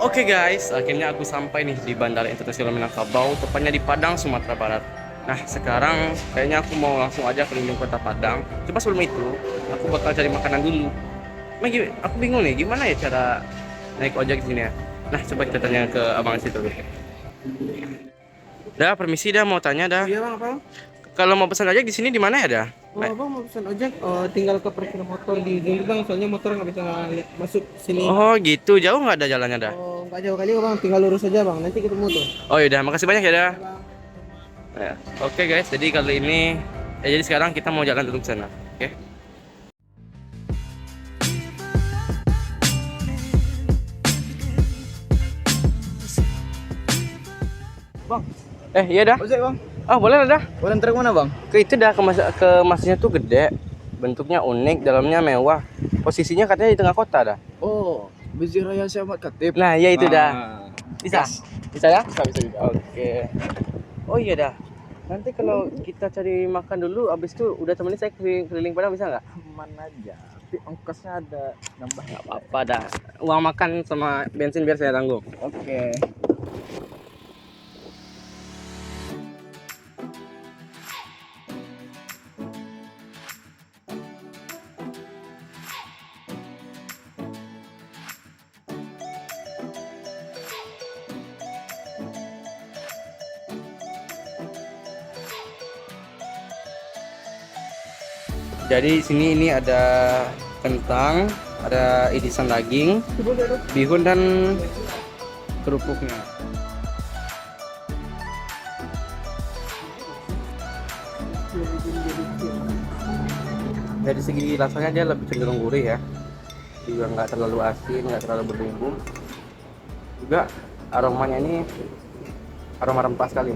Oke guys, akhirnya aku sampai nih di Bandara Internasional Minangkabau, tepatnya di Padang, Sumatera Barat. Nah, sekarang kayaknya aku mau langsung aja keliling kota Padang. Coba sebelum itu, aku bakal cari makanan dulu. Aku bingung nih, gimana ya cara naik ojek di sini ya? Nah, coba kita tanya ke abang situ dulu. Dah, permisi dah, mau tanya dah. Iya bang, apa? Kalau mau pesan ojek di sini di mana ya dah? Oh abang mau pesan ojek, tinggal ke parkir motor di sini bang, soalnya motor nggak bisa masuk sini. Oh gitu, jauh nggak ada jalannya dah? Oh nggak jauh kali bang, tinggal lurus aja bang, nanti ketemu tuh. Oh yaudah, makasih banyak ya dah. Ya, bang. Ya. Oke guys, jadi kali ini, jadi sekarang kita mau jalan dulu ke sana. Oke. Bang, Iya dah. ojek bang. Ah boleh lah dah. Boleh antar mana bang? Ke itu dah, ke masnya tuh gede, bentuknya unik, dalamnya mewah. Posisinya katanya di tengah kota dah. Oh, Busy Raya Ahmad Khatib. Nah, ya itu dah. Bisa? Yes. Bisa ya? Bisa. Oke. Oh iya dah. Nanti kalau kita cari makan dulu, abis itu udah temenin saya keliling Padang, bisa nggak? Mana aja. Tapi ongkosnya ada nambah. Nggak apa-apa dah. Uang makan sama bensin biar saya tanggung. Oke. Jadi sini ini ada kentang, ada irisan daging, bihun dan kerupuknya. Dari segi rasanya dia lebih cenderung gurih ya, juga nggak terlalu asin, nggak terlalu berbumbu. Juga aromanya ini aroma rempah sekali.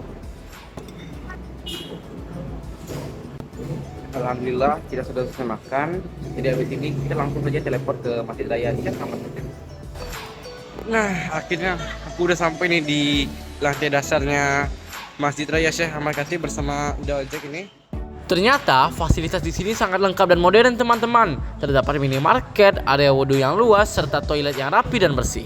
Alhamdulillah kita sudah selesai makan. Jadi habis ini kita langsung saja teleport ke Masjid Raya Syekh Ahmad Khatib. Nah, akhirnya aku udah sampai nih di lantai dasarnya Masjid Raya Syekh Ahmad Khatib bersama ojek ini. Ternyata fasilitas di sini sangat lengkap dan modern teman-teman. Terdapat minimarket, area wudhu yang luas, serta toilet yang rapi dan bersih.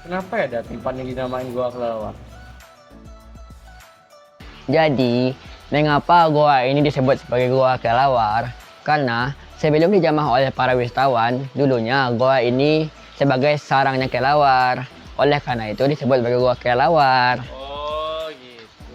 Kenapa ya ada tempat yang dinamain Gua Kelelawar? Jadi, mengapa goa ini disebut sebagai Goa Kelelawar? Karena sebelum dijamah oleh para wisatawan, dulunya goa ini sebagai sarangnya kelelawar. Oleh karena itu disebut sebagai Goa Kelelawar. Oh gitu.